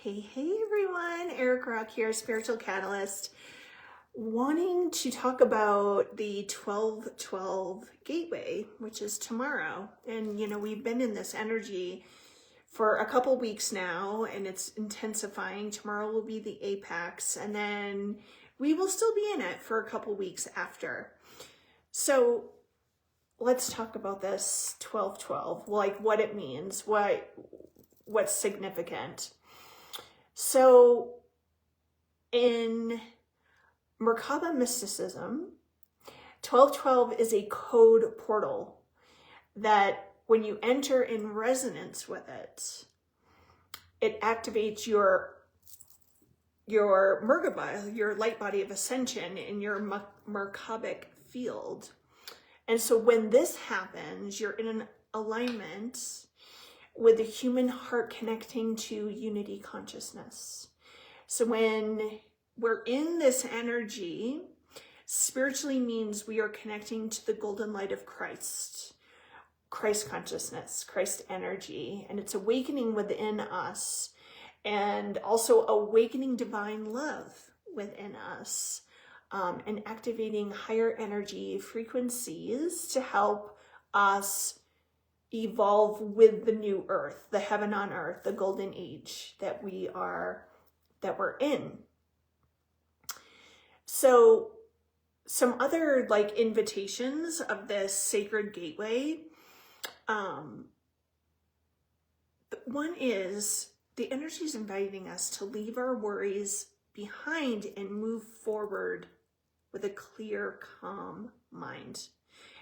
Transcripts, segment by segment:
Hey everyone, Eric Rock here, Spiritual Catalyst, wanting to talk about the 12-12 Gateway, which is tomorrow. And we've been in this energy for a couple weeks now, and it's intensifying. Tomorrow will be the apex, and then we will still be in it for a couple weeks after. So let's talk about this 12-12, like what it means, what's significant. So in Merkaba mysticism, 12-12 is a code portal that when you enter in resonance with it, it activates your Merkaba, your light body of ascension in your Merkabic field. And so when this happens, you're in an alignment with the human heart connecting to unity consciousness. So when we're in this energy, spiritually means we are connecting to the golden light of Christ consciousness, Christ energy, and it's awakening within us, and also awakening divine love within us, and activating higher energy frequencies to help us evolve with the new earth, the heaven on earth, the golden age that we're in. So some other invitations of this sacred gateway. One is the energy is inviting us to leave our worries behind and move forward with a clear, calm mind.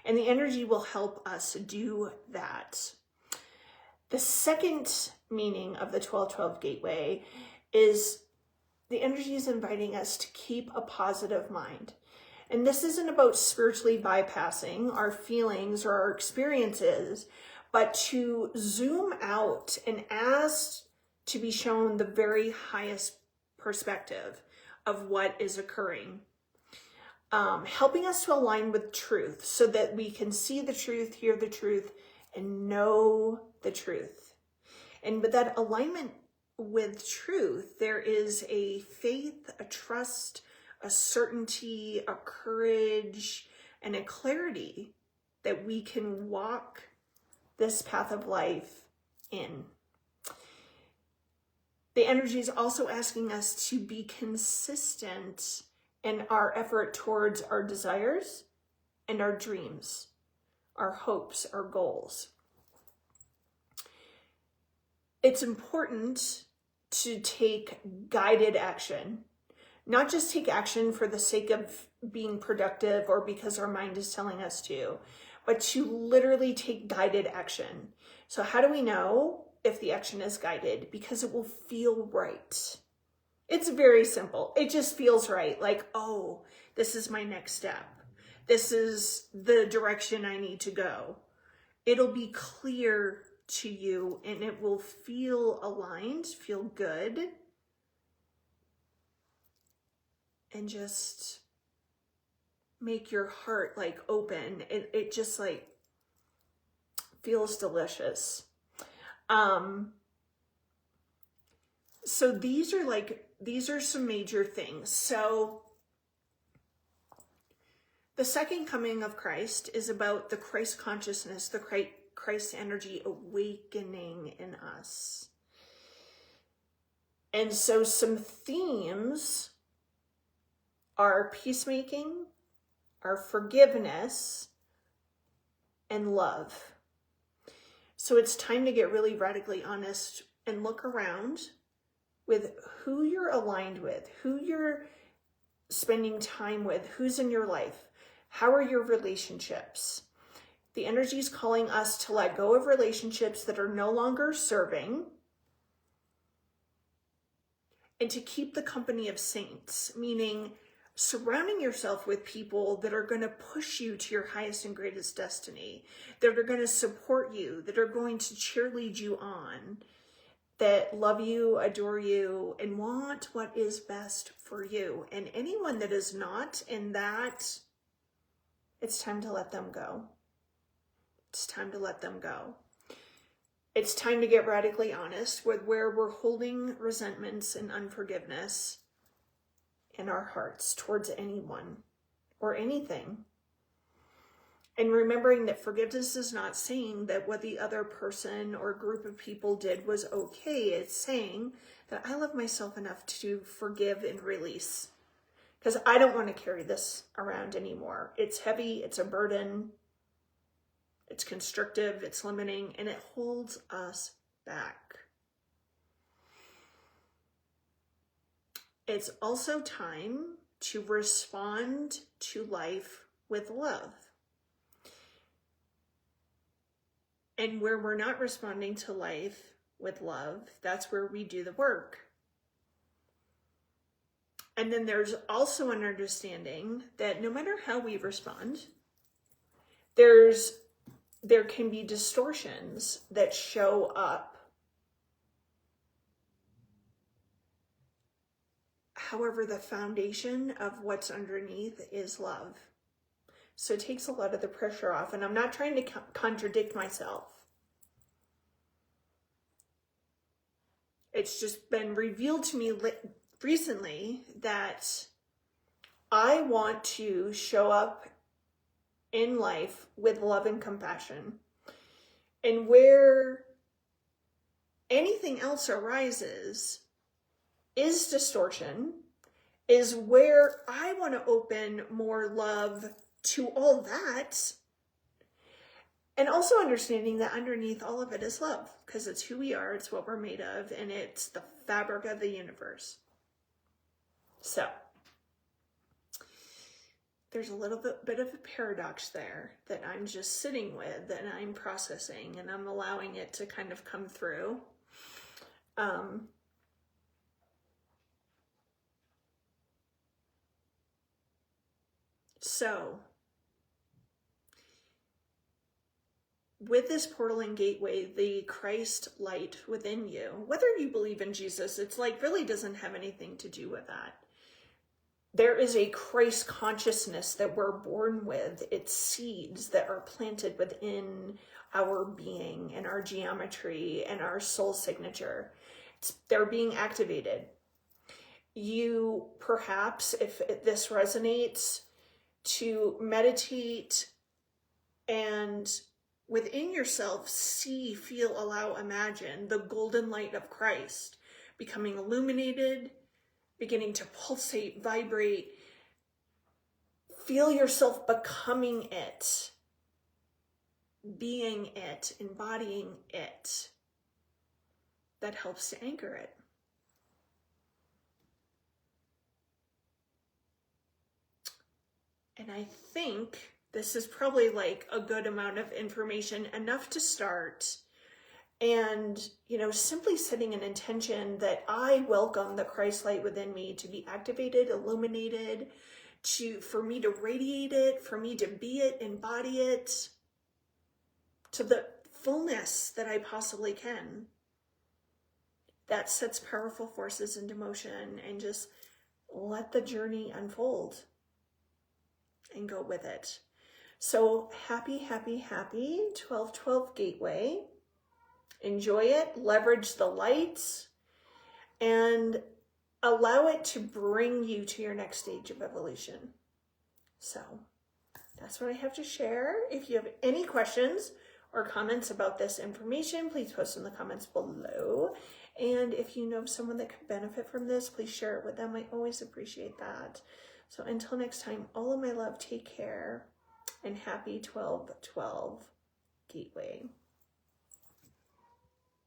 And the energy will help us do that. The second meaning of the 12-12 gateway is the energy is inviting us to keep a positive mind. And this isn't about spiritually bypassing our feelings or our experiences, but to zoom out and ask to be shown the very highest perspective of what is occurring. Helping us to align with truth so that we can see the truth, hear the truth, and know the truth. And with that alignment with truth, there is a faith, a trust, a certainty, a courage, and a clarity that we can walk this path of life in. The energy is also asking us to be consistent in our effort towards our desires and our dreams, our hopes, our goals. It's important to take guided action, not just take action for the sake of being productive or because our mind is telling us to, but to literally take guided action. So how do we know if the action is guided? Because it will feel right. It's very simple. It just feels right. Oh, this is my next step. This is the direction I need to go. It'll be clear to you and it will feel aligned, feel good. And just make your heart open. It just feels delicious. So these are some major things. So the second coming of Christ is about the Christ consciousness, the Christ energy awakening in us. And so some themes are peacemaking, our forgiveness, and love. So it's time to get really radically honest and look around with who you're aligned with, who you're spending time with, who's in your life. How are your relationships? The energy is calling us to let go of relationships that are no longer serving and to keep the company of saints, meaning surrounding yourself with people that are going to push you to your highest and greatest destiny, that are going to support you, that are going to cheerlead you on, that love you, adore you, and want what is best for you. And anyone that is not in that, it's time to let them go. It's time to let them go. It's time to get radically honest with where we're holding resentments and unforgiveness in our hearts towards anyone or anything. And remembering that forgiveness is not saying that what the other person or group of people did was okay. It's saying that I love myself enough to forgive and release, because I don't want to carry this around anymore. It's heavy, it's a burden, it's constrictive, it's limiting, and it holds us back. It's also time to respond to life with love. And where we're not responding to life with love, that's where we do the work. And then there's also an understanding that no matter how we respond, there can be distortions that show up. However, the foundation of what's underneath is love. So it takes a lot of the pressure off. And I'm not trying to contradict myself. It's just been revealed to me recently that I want to show up in life with love and compassion. And where anything else arises is distortion, is where I want to open more love to all that. And also understanding that underneath all of it is love, because it's who we are, it's what we're made of, and it's the fabric of the universe. So there's a little bit of a paradox there that I'm just sitting with and I'm processing, and I'm allowing it to kind of come through. So with this portal and gateway, the Christ light within you, whether you believe in Jesus, it's like really doesn't have anything to do with that. There is a Christ consciousness that we're born with. It's seeds that are planted within our being and our geometry and our soul signature. They're being activated. You perhaps, if this resonates, to meditate and within yourself, see, feel, allow, imagine the golden light of Christ becoming illuminated, beginning to pulsate, vibrate. Feel yourself becoming it, being it, embodying it. That helps to anchor it. And I think this is probably like a good amount of information, enough to start. And, simply setting an intention that I welcome the Christ light within me to be activated, illuminated, for me to radiate it, for me to be it, embody it to the fullness that I possibly can. That sets powerful forces into motion, and just let the journey unfold and go with it. So happy 12/12 gateway. Enjoy it, leverage the lights, and allow it to bring you to your next stage of evolution. So that's what I have to share. If you have any questions or comments about this information, please post in the comments below. And if you know someone that could benefit from this, please share it with them. I always appreciate that. So until next time, all of my love, take care, and happy 12/12 gateway.